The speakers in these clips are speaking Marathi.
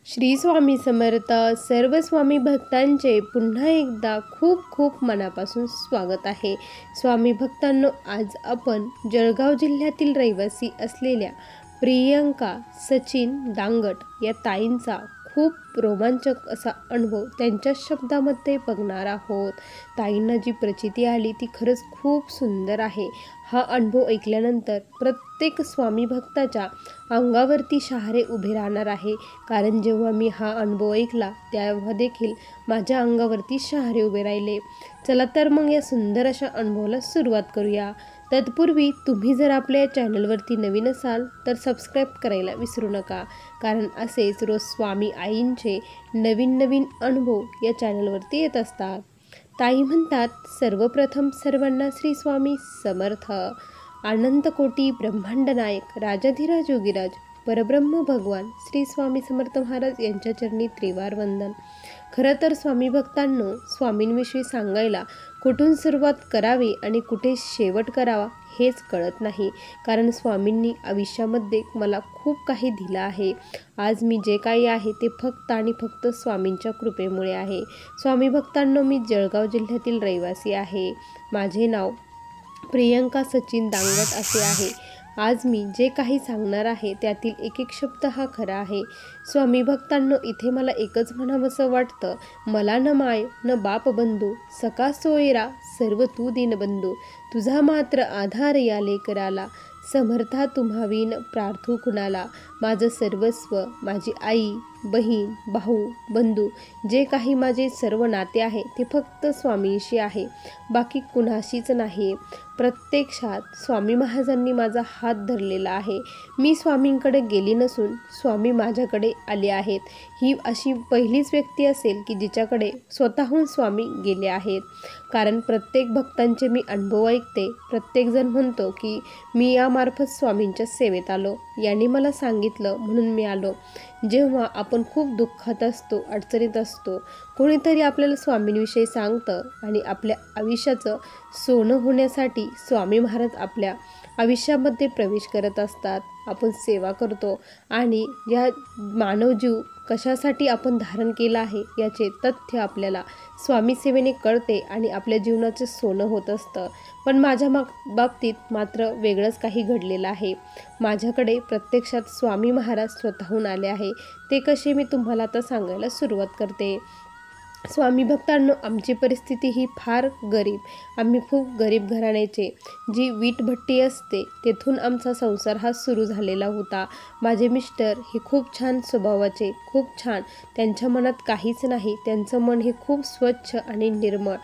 श्री स्वामी समर्थ. सर्व स्वामी भक्तांचे पुन्हा एकदा खूप खूप मनापासून स्वागत आहे. स्वामी भक्तांनो, आज आपण जळगाव जिल्ह्यातील रहिवासी असलेल्या प्रियंका सचिन दांगट या ताईंचा खूप रोमांचक असा अनुभव त्यांच्या शब्दामध्ये बघणार आहोत. ताईंना जी प्रचिती आली ती खरंच खूप सुंदर आहे. हा अनुभव ऐकल्यानंतर प्रत्येक स्वामी भक्ताच्या अंगावरती शहारे उभे राहणार आहे. कारण जेव्हा मी हा अनुभव ऐकला तेव्हा देखील माझ्या अंगावरती शहारे उभे राहिले. चला तर मग या सुंदर अशा अनुभवाला सुरुवात करूया. तत्पूर्वी तुम्ही जर आपल्या चॅनलवरती नवीन असाल तर सबस्क्राईब करायला विसरू नका. कारण असेच रोज स्वामी आईंचे नवीन नवीन अनुभव या चॅनलवरती येत असतात. ताई म्हणतात, सर्वप्रथम सर्वांना श्री स्वामी समर्थ. अनंत कोटी ब्रह्मांड नायक राजाधिराज योगीराज परब्रह्म भगवान श्री स्वामी समर्थ महाराज यांच्या चरणी त्रिवार वंदन. खरं तर स्वामी भक्तांनो, स्वामींविषयी सांगायला कुठून सुरुवात करावी आणि कुठे शेवट करावा हेच कळत नाही. कारण स्वामींनी आयुष्यामध्ये मला खूप काही दिलं आहे. आज मी जे काही आहे ते फक्त आणि फक्त स्वामींच्या कृपेमुळे आहे. स्वामी भक्तांनो, मी जळगाव जिल्ह्यातील रहिवासी आहे. माझे नाव प्रियंका सचिन दांगट असे आहे. आज मी जे काही सांगणार आहे त्यातील एक एक शब्द हा खरा आहे. स्वामी भक्तांनो, इथे मला एकच म्हणावंसं वाटतं, मला न माय न बाप बंधू, सका सोयरा सर्व तू दीनबंधू, तुझा मात्र आधार या लेकराला, समर्था तुम्हावीन प्रार्थू कुणाला. माझं सर्वस्व, माझी आई, बहीण, भाऊ, बंधू, जे काही माझे सर्व नाते आहे ते फक्त स्वामींशी आहे, बाकी कुणाशीच नाही. प्रत्यक्षात स्वामी महाराजांनी माझा हात धरलेला आहे. मी स्वामींकडे गेली नसून स्वामी माझ्याकडे आले आहेत. ही अशी पहिलीच व्यक्ती असेल की जिच्याकडे स्वतःहून स्वामी गेले आहेत. कारण प्रत्येक भक्तांचे मी अनुभव ऐकते. प्रत्येकजण म्हणतो की मी यामार्फत स्वामींच्या सेवेत आलो, यांनी मला सांगितलं म्हणून मी आलो. जेव्हा आपण खूप दुःखात असतो, अडचणीत असतो, कोणीतरी आपल्याला स्वामींविषयी सांगतं आणि आपल्या आयुष्याचं सोनं होण्यासाठी स्वामी महाराज आपल्या आयुष्यामध्ये प्रवेश करत असतात. आपण सेवा करतो आणि या मानवजीव कशासाठी आपण धारण केला आहे याचे तथ्य आपल्याला स्वामी सेवेने कळते आणि आपल्या जीवनाचं सोनं होत असतं. पण माझ्या बाबतीत मात्र वेगळंच काही घडलेलं आहे. माझ्याकडे प्रत्यक्षात स्वामी महाराज स्वतःहून आले आहे. ते कसे मी तुम्हाला आता सांगायला सुरुवात करते. स्वामी भक्तांनो, आमची परिस्थिती ही फार गरीब. आम्ही खूप गरीब घराण्याचे. जी वीटभट्टी असते तेथून आमचा संसार हा सुरू झालेला होता. माझे मिस्टर हे खूप छान स्वभावाचे, खूप छान. त्यांच्या मनात काहीच नाही. त्यांचं मन हे खूप स्वच्छ आणि निर्मळ.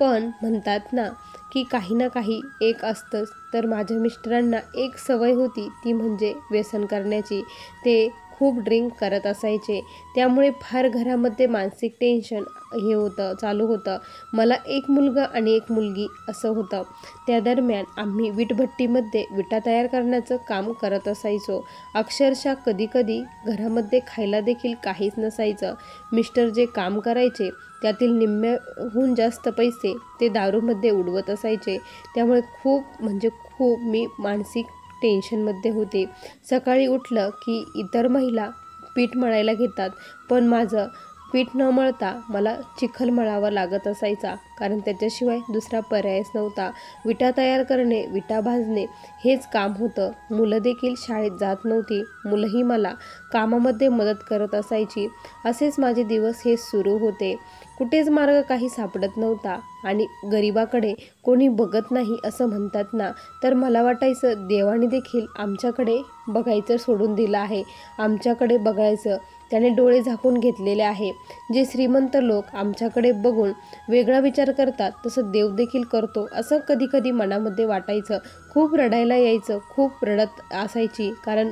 पण म्हणतात ना की काही ना काही एक असतंच. तर माझ्या मिस्टरांना एक सवय होती, ती म्हणजे व्यसन करण्याची. ते खूप ड्रिंक करत असायचे. त्यामुळे फार घरामध्ये मानसिक टेन्शन हे होतं, चालू होतं. मला एक मुलगा आणि एक मुलगी असं होतं. त्या दरम्यान आम्ही वीटभट्टीमध्ये विटा तयार करण्याचं काम करत असायचो. अक्षरशः कधीकधी घरामध्ये खायला देखील काहीच नसायचं. मिस्टर जे काम करायचे त्यातील निम्म्याहून जास्त पैसे ते दारूमध्ये उडवत असायचे. त्यामुळे खूप म्हणजे खूप मी मानसिक टेन्शनमध्ये होते. सकाळी उठलं की इतर महिला पीठ मळायला घेतात, पण माझं पीठ न मळता मला चिखल मळावा लागत असायचा. कारण त्याच्याशिवाय दुसरा पर्यायच नव्हता. विटा तयार करणे, विटा भाजणे हेच काम होतं. मुलं देखील शाळेत जात नव्हती. मुलंही मला कामामध्ये मदत करत असायची. असेच माझे दिवस हे सुरू होते. कुठेच मार्ग काही सापडत नव्हता आणि गरिबाकडे कोणी बघत नाही असं म्हणतात ना, तर मला वाटायचं देवाने देखील आमच्याकडे बघायचं सोडून दिलं आहे. आमच्याकडे बघायचं त्याने डोळे झाकून घेतलेले आहे. जे श्रीमंत लोक आमच्याकडे बघून वेगळा विचार करतात तसं देव देखील करतो असं कधी कधी मनामध्ये वाटायचं. खूप रडायला यायचं, खूप रडत असायची. कारण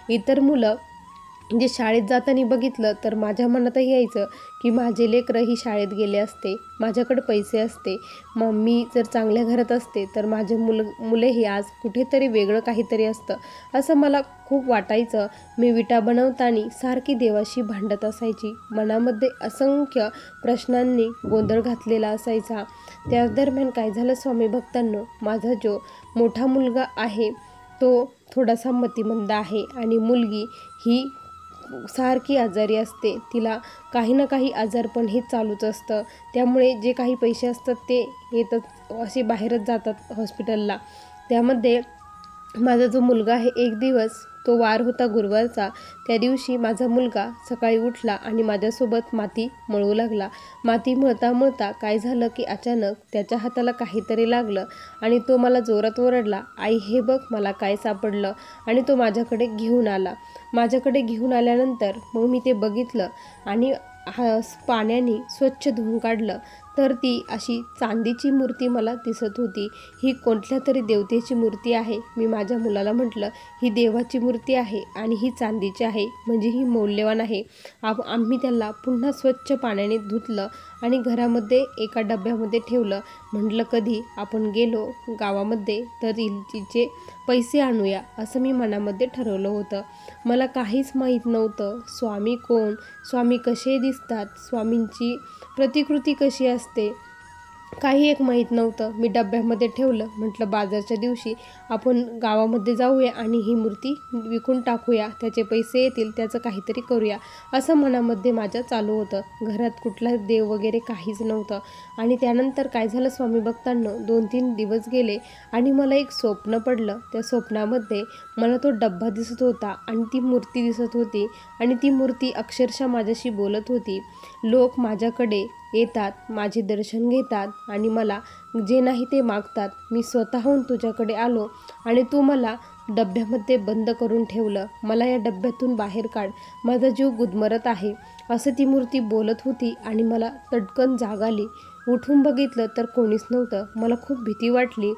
इतर मुलं जे शाळेत जाताना बघितलं तर माझ्या मनातही यायचं की माझे लेकरं ही शाळेत गेले असते, माझ्याकडे पैसे असते, मग मी जर चांगल्या घरात असते तर माझे मुलेही आज कुठेतरी वेगळं काहीतरी असतं असं मला खूप वाटायचं. मी विटा बनवताना सारखी देवाशी भांडत असायची. मनामध्ये असंख्य प्रश्नांनी गोंधळ घातलेला असायचा. त्याच दरम्यान काय झालं स्वामी भक्तांनो, माझा जो मोठा मुलगा आहे तो थोडासा मतिमंद आहे आणि मुलगी ही सारखी आजारी असते, तिला काही ना काही आजारपण हे चालूच असतं. त्यामुळे जे काही पैसे असतात ते येतात असे बाहेरच जातात हॉस्पिटलला. त्यामध्ये माझा जो मुलगा आहे, एक दिवस तो वार होता गुरुवारचा. त्या दिवशी माझा मुलगा सकाळी उठला आणि माझ्यासोबत माती मळू लागला. माती मळता मळता काय झालं की अचानक त्याच्या हाताला काहीतरी लागलं आणि तो मला जोरात ओरडला, आई हे बघ मला काय सापडलं. आणि तो माझ्याकडे घेऊन आला. माझ्याकडे घेऊन आल्यानंतर मग मी ते बघितलं आणि पाण्याने स्वच्छ धुवून काढलं. तर ती अशी चांदीची मूर्ती मला दिसत होती. ही कोणत्या तरी देवतेची मूर्ती आहे. मी माझ्या मुलाला म्हटलं, ही देवाची मूर्ती आहे आणि ही चांदीची आहे, म्हणजे ही मौल्यवान आहे. आम्ही त्याला पुन्हा स्वच्छ पाण्याने धुतलं आणि घरामध्ये एका डब्यामध्ये ठेवलं. म्हटलं कधी आपण गेलो गावामध्ये तर तिचे पैसे आणूया, असं मी मनामध्ये ठरवलं होतं. मला काहीच माहीत नव्हतं स्वामी कोण, स्वामी कसे दिसतात, स्वामींची प्रतिकृती कशी असते, काही एक माहीत नव्हतं. मी डब्यामध्ये ठेवलं. म्हटलं बाजारच्या दिवशी आपण गावामध्ये जाऊया आणि ही मूर्ती विकून टाकूया, त्याचे पैसे येतील, त्याचं काहीतरी करूया, असं मनामध्ये माझ्या चालू होतं. घरात कुठला देव वगैरे काहीच नव्हतं. आणि त्यानंतर काय झालं स्वामी भक्तांनो, 2-3 दिवस गेले आणि मला एक स्वप्न पडलं. त्या स्वप्नामध्ये मला तो डब्बा दिसत होता आणि ती मूर्ती दिसत होती आणि ती मूर्ती अक्षरशः माझ्याशी बोलत होती. लोक माझ्याकडे येतात, माझे दर्शन घेतात आणि मला जे नाही ते मागतात. मी स्वतःहून तुझ्याकडे आलो आणि तू मला डब्यामध्ये बंद करून ठेवलं. मला या डब्यातून बाहेर काढ, माझा जीव गुदमरत आहे, असं ती मूर्ती बोलत होती. आणि मला तडकन जाग आली. उठून बघितलं तर कोणीच नव्हतं. मला खूप भीती वाटली.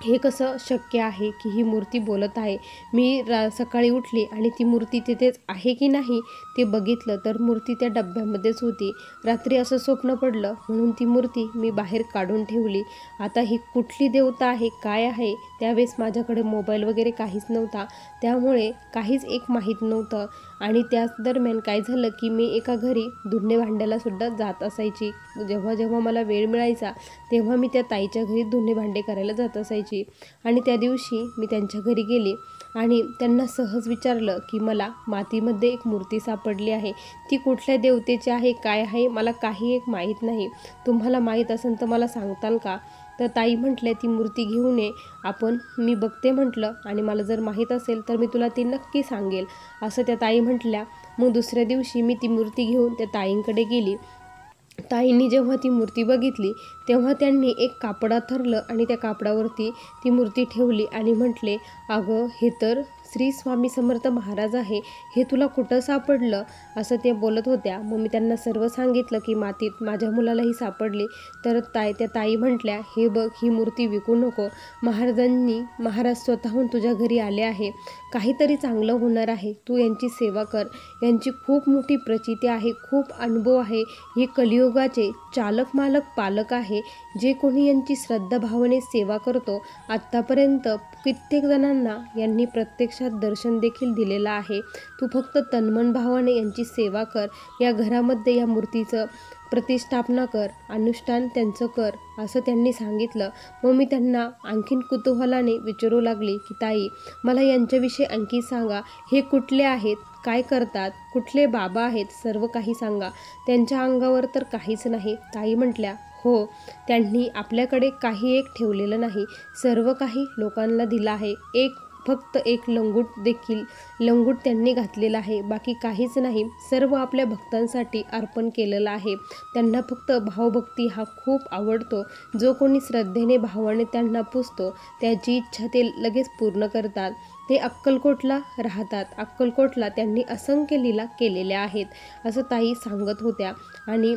हे कसं शक्य आहे की ही मूर्ती बोलत आहे. मी सकाळी उठली आणि ती मूर्ती तिथेच आहे की नाही ते बघितलं तर मूर्ती त्या डब्यामध्येच होती. रात्री असं स्वप्न पडलं म्हणून ती मूर्ती मी बाहेर काढून ठेवली. आता ही कुठली देवता आहे, काय आहे, त्यावेळेस माझ्याकडे मोबाईल वगैरे काहीच नव्हता, त्यामुळे काहीच एक माहीत नव्हतं. आणि त्याच दरम्यान काय झालं की मी एका घरी धुणे भांड्यालासुद्धा जात असायची. जेव्हा जेव्हा मला वेळ मिळायचा तेव्हा मी त्या ताईच्या घरी धुणे भांडे करायला जात असायची. आणि त्या दिवशी मी त्यांच्या घरी गेली आणि त्यांना सहज विचारलं की मला मातीमध्ये एक मूर्ती सापडली आहे, ती कुठल्या देवतेची आहे, काय आहे, मला काही एक माहीत नाही, तुम्हाला माहीत असेल तर मला सांगताल का. तर ताई म्हटल्या ती मूर्ती घेऊन ये, मी बघते म्हटलं, आणि मला जर माहीत असेल तर मी तुला ती नक्की सांगेल, असं त्या ताई म्हटल्या. मग दुसऱ्या दिवशी मी ती मूर्ती घेऊन त्या ताईंकडे गेली. ताईंनी जेव्हा ती मूर्ती बघितली तेव्हा त्यांनी एक कापड थरलं आणि त्या कापडावरती ती मूर्ती ठेवली आणि म्हटले, अगं हे तर श्री स्वामी समर्थ महाराज आहे, हे तुला कुठं सापडलं, असं ते बोलत होत्या. मग मी त्यांना सर्व सांगितलं की मातीत माझ्या मुलालाही सापडली. तर त्या ताई म्हटल्या, हे बघ ही मूर्ती विकू नको, महाराज स्वतःहून तुझ्या घरी आले आहे, काहीतरी चांगलं होणार आहे, तू यांची सेवा कर, यांची खूप मोठी प्रचिती आहे, खूप अनुभव आहे, हे कलियुगाचे चालक मालक पालक आहे, जे कोणी यांची श्रद्धाभावाने सेवा करतो, आत्तापर्यंत कित्येक जणांना यांनी प्रत्यक्षात दर्शन देखील दिलेलं आहे, तू फक्त तन्मन भावाने यांची सेवा कर, या घरामध्ये या मूर्तीचं प्रतिष्ठापना कर, अनुष्ठान त्यांचं कर, असं त्यांनी सांगितलं. मग मी त्यांना आणखीन कुतूहलाने विचारू लागली की ताई मला यांच्याविषयी आणखी सांगा, हे कुठले आहेत, काय करतात, कुठले बाबा आहेत, सर्व काही सांगा, त्यांच्या अंगावर तर काहीच नाही. ताई म्हटल्या, हो, त्यांनी आपल्याकडे काही एक ठेवलेलं नाही, सर्व काही लोकांना दिलं आहे, फक्त एक लंगूट त्यांनी घातलेला आहे, बाकी काहीच नाही, सर्व आपल्या भक्तांसाठी अर्पण केलेलं आहे. त्यांना फक्त भावभक्ती हा खूप आवडतो, जो कोणी श्रद्धेने भावाने त्यांना पुजतो त्याची इच्छा ते लगेच पूर्ण करतात. ते अक्कलकोटला राहतात, अक्कलकोटला त्यांनी असंख्य लीला केलेल्या आहेत, असं ताई सांगत होत्या. आणि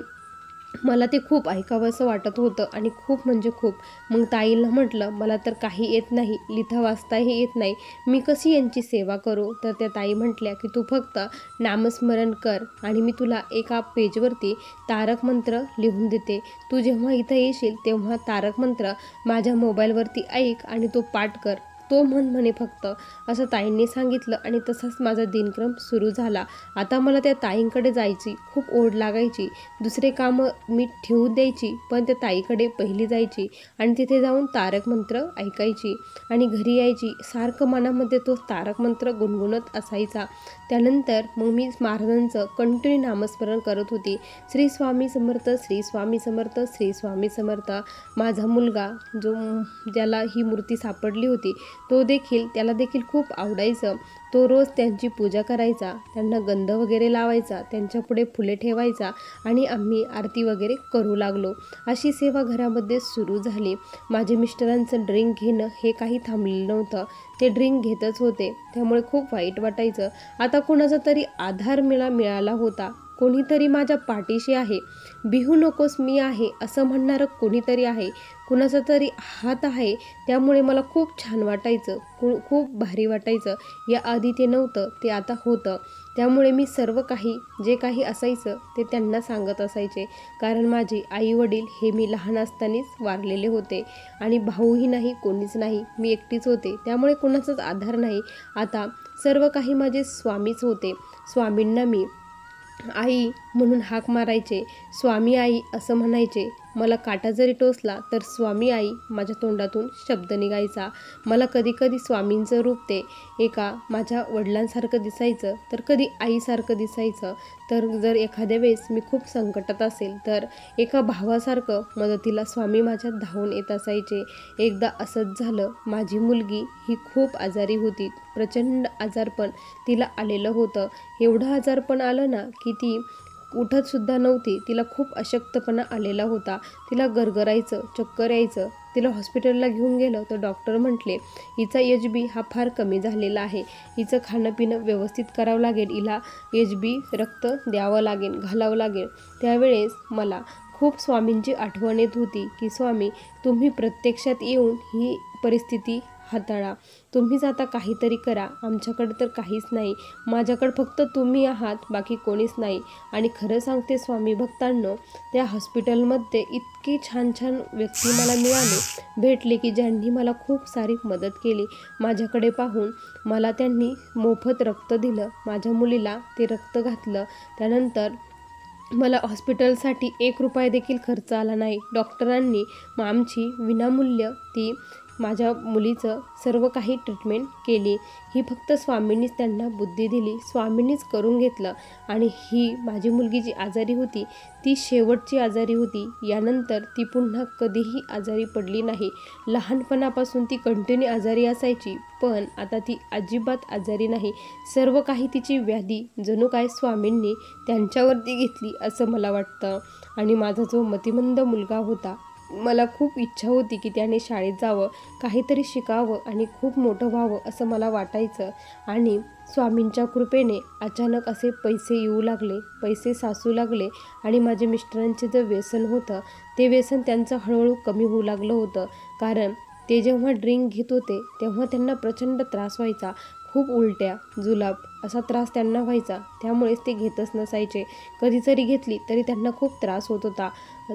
मला ते खूप ऐकावंसं वाटत होतं आणि खूप म्हणजे खूप. मग ताईला म्हटलं, मला तर काही येत नाही, लिहिता वाचताही येत नाही, मी कशी यांची सेवा करू. तर त्या ताई म्हटल्या की तू फक्त नामस्मरण कर आणि मी तुला एका पेजवरती तारक मंत्र लिहून देते, तू जेव्हा इथं येशील तेव्हा तारक मंत्र माझ्या मोबाईलवरती ऐक आणि तो पाठ कर, तो म्हणे फक्त, असं ताईंनी सांगितलं आणि तसाच माझा दिनक्रम सुरू झाला. आता मला त्या ताईंकडे जायची खूप ओढ लागायची. दुसरे कामं मी ठेवून द्यायची, पण त्या ताईकडे पहिली जायची आणि तिथे जाऊन तारक मंत्र ऐकायची आणि घरी यायची. सारखं मनामध्ये तो तारक मंत्र गुणगुणत असायचा. त्यानंतर मग मी महाराजांचं कंटिन्यू नामस्मरण करत होती. श्री स्वामी समर्थ, श्री स्वामी समर्थ, श्री स्वामी समर्थ. माझा मुलगा ज्याला ही मूर्ती सापडली होती त्याला देखील खूप आवडायचं. तो रोज त्यांची पूजा करायचा, त्यांना गंध वगैरे लावायचा, त्यांच्यापुढे फुले ठेवायचा आणि आम्ही आरती वगैरे करू लागलो. अशी सेवा घरामध्ये सुरू झाली. माझे मिस्टरांचं ड्रिंक घेणं हे काही थांबलेलं नव्हतं. ते ड्रिंक घेतच होते. त्यामुळे खूप वाईट वाटायचं. आता कोणाचा तरी आधार मिळाला होता. कोणीतरी माझ्या पाठीशी आहे, भिवू नकोस मी आहे असं म्हणणारं कोणीतरी आहे, कुणाचा तरी हात आहे. त्यामुळे मला खूप छान वाटायचं, खूप भारी वाटायचं. याआधी ते नव्हतं, ते आता होतं. त्यामुळे मी सर्व काही जे काही असायचं ते त्यांना सांगत असायचे. कारण माझे आई वडील हे मी लहान असतानाच वारलेले होते आणि भाऊही नाही, कोणीच नाही. मी एकटीच होते. त्यामुळे कोणाचाच आधार नाही. आता सर्व काही माझे स्वामीच होते. स्वामींना मी आई म्हणून हाक मारायचे, स्वामी आई असं म्हणायचे. मला काटा जरी टोचला तर स्वामी आई माझ्या तोंडातून शब्द निघायचा. मला कधी कधी स्वामींचं रूप ते एका माझ्या वडिलांसारखं दिसायचं, तर कधी आईसारखं दिसायचं. तर जर एखाद्या वेळेस मी खूप संकटात असेल तर एका भावासारखं मदतीला स्वामी माझ्या धावून येत असायचे. एकदा असंच झालं. माझी मुलगी ही खूप आजारी होती. प्रचंड आजारपण तिला आलेलं होतं. एवढं आजारपण आलं ना की ती उठतसुद्धा नव्हती. तिला खूप अशक्तपणा आलेला होता. तिला गरगरायचं, चक्कर यायचं. तिला हॉस्पिटलला घेऊन गेलं तर डॉक्टर म्हटले हिचा HB हा फार कमी झालेला आहे, हिचं खाणं पिणं व्यवस्थित करावं लागेल, हिला HB रक्त द्यावं लागेल, घालावं लागेल. त्यावेळेस मला खूप स्वामींची आठवण येत होती की स्वामी तुम्ही प्रत्यक्षात येऊन ही परिस्थिती हाताळा, तुम्हीच आता काहीतरी करा. आमच्याकडे तर काहीच नाही, माझ्याकडे फक्त तुम्ही आहात, बाकी कोणीच नाही. आणि खरं सांगते स्वामी भक्तांनो, त्या हॉस्पिटलमध्ये इतकी छान छान व्यक्ती मला भेटले की ज्यांनी मला खूप सारी मदत केली. माझ्याकडे पाहून मला त्यांनी मोफत रक्त दिलं. माझ्या मुलीला ते रक्त घातलं. त्यानंतर मला हॉस्पिटलसाठी 1 रुपया देखील खर्च आला नाही. डॉक्टरांनी आमची विनामूल्य ती माझ्या मुलीचं सर्व काही ट्रीटमेंट केली. ही फक्त स्वामींनीच त्यांना बुद्धी दिली, स्वामींनीच करून घेतलं. आणि ही माझी मुलगी जी आजारी होती ती शेवटची आजारी होती. यानंतर ती पुन्हा कधीही आजारी पडली नाही. लहानपणापासून ती कंटिन्यू आजारी असायची, पण आता ती अजिबात आजारी नाही. सर्व काही तिची व्याधी जणू काय स्वामींनी त्यांच्यावरती घेतली असं मला वाटतं. आणि माझा जो मतिमंद मुलगा होता, मला खूप इच्छा होती की त्याने शाळेत जावं, काहीतरी शिकावं आणि खूप मोठं व्हावं असं मला वाटायचं. आणि स्वामींच्या कृपेने अचानक असे पैसे येऊ लागले, पैसे साचू लागले. आणि माझे मिस्टरांचे जे व्यसन होतं ते व्यसन त्यांचं हळूहळू कमी होऊ लागलं होतं. कारण ते जेव्हा ड्रिंक घेत होते तेव्हा त्यांना प्रचंड त्रास व्हायचा. खूप उलट्या, जुलाब असा त्रास त्यांना व्हायचा. त्यामुळेच ते घेतच नसायचे. कधी जरी घेतली तरी त्यांना खूप त्रास होत होता.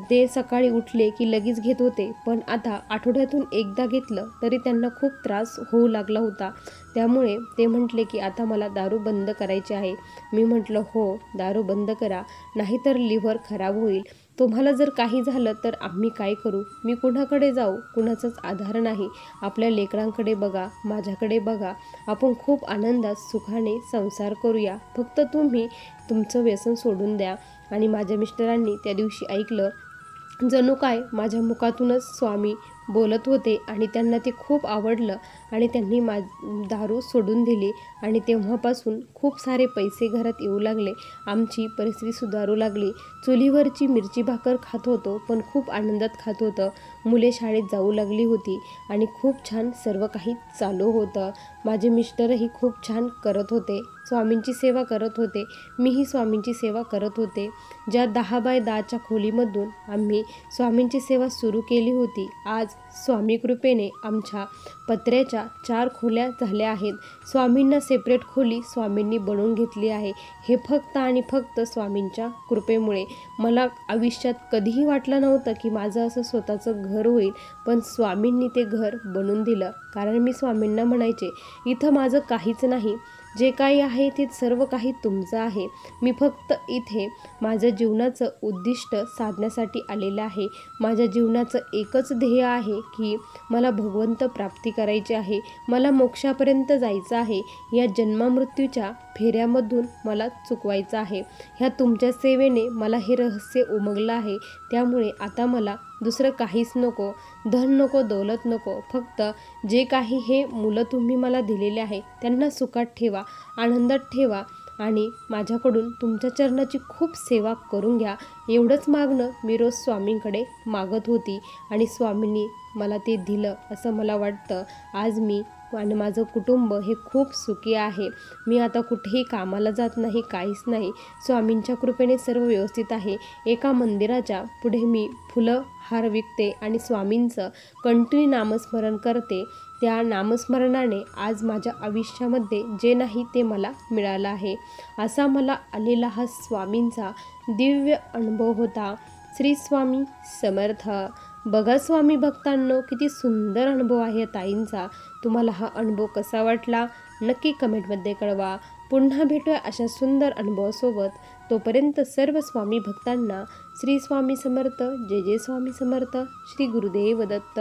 ते सकाळी उठले की लगेच घेत होते, पण आता आठवड्यातून एकदा घेतलं तरी त्यांना खूप त्रास होऊ लागला होता. त्यामुळे ते म्हटले की आता मला दारू बंद करायची आहे. मी म्हटलं हो, दारू बंद करा, नाहीतर लिव्हर खराब होईल. तुम्हाला जर काही झालं तर आम्ही काय करू? मी कुणाकडे जाऊ? कुणाचाच आधार नाही. आपल्या लेकरांकडे बघा, माझ्याकडे बघा. आपण खूप आनंदात सुखाने संसार करूया. फक्त तुम्ही तुमचं व्यसन सोडून द्या. आणि माझ्या मिस्टरांनी त्या दिवशी ऐकलं. जणू काय माझ्या मुखातूनच स्वामी बोलत होते आणि त्यांना ते खूप आवडलं आणि त्यांनी दारू सोडून दिली. आणि तेव्हापासून खूप सारे पैसे घरात येऊ लागले. आमची परिस्थिती सुधारू लागली. चुलीवरची मिरची भाकर खात होतो, पण खूप आनंदात खात होतं. मुले शाळेत जाऊ लागली होती आणि खूप छान सर्व काही चालू होतं. माझे मिस्टरही खूप छान करत होते, स्वामींची सेवा करत होते. मीही स्वामींची सेवा करत होते. ज्या 10 बाय 10च्या खोलीमधून आम्ही स्वामींची सेवा सुरू केली होती, आज स्वामी कृपेने आमच्या पत्र्याच्या 4 खोल्या झाल्या आहेत. स्वामींना सेपरेट खोली स्वामींनी बनवून घेतली आहे. हे फक्त आणि फक्त स्वामींच्या कृपेमुळे. मला आयुष्यात कधीही वाटलं नव्हतं की माझं असं स्वतःचं घर होईल, पण स्वामींनी ते घर बनवून दिलं. कारण मी स्वामींना म्हणायचे, इथं माझं काहीच नाही, जे काही आहे ते सर्व काही तुमचं आहे. मी फक्त इथे माझं जीवनाचं उद्दिष्ट साधण्यासाठी आलेलं आहे. माझ्या जीवनाचं एकच ध्येय आहे की मला भगवंत प्राप्ती करायची आहे. मला मोक्षापर्यंत जायचं आहे. या जन्ममृत्यूच्या फेऱ्यामधून मला चुकवायचं आहे. ह्या तुमच्या सेवेने मला हे रहस्य उमगलं आहे. त्यामुळे आता मला दुसरं काहीच नको, धन नको, दौलत नको. फक्त जे काही हे मुलं तुम्ही मला दिलेले आहे त्यांना सुखात ठेवा, आनंदात ठेवा आणि माझ्याकडून तुमच्या चरणाची खूप सेवा करून घ्या. एवढंच मागणं मी रोज स्वामींकडे मागत होती आणि स्वामींनी मला ते दिलं असं मला वाटतं. आज मी आणि माझं कुटुंब हे खूप सुखी आहे. मी आता कुठेही कामाला जात नाही, काहीच नाही. स्वामींच्या कृपेने सर्व व्यवस्थित आहे. एका मंदिराच्या पुढे मी फुलं हार विकते आणि स्वामींचं कंटिन्यू नामस्मरण करते. त्या नामस्मरणाने आज माझ्या आयुष्यामध्ये जे नाही ते मला मिळालं आहे. असा मला आलेला हा स्वामींचा दिव्य अनुभव होता. श्री स्वामी समर्थ. बघा स्वामी भक्तांनो, किती सुंदर अनुभव आहे ताईंचा. तुम्हाला हा अनुभव कसा वाटला नक्की कमेंटमध्ये कळवा. पुन्हा भेटूया अशा सुंदर अनुभवासोबत. तोपर्यंत सर्व स्वामी भक्तांना श्री स्वामी समर्थ. जय जय स्वामी समर्थ. श्री गुरुदेव दत्त.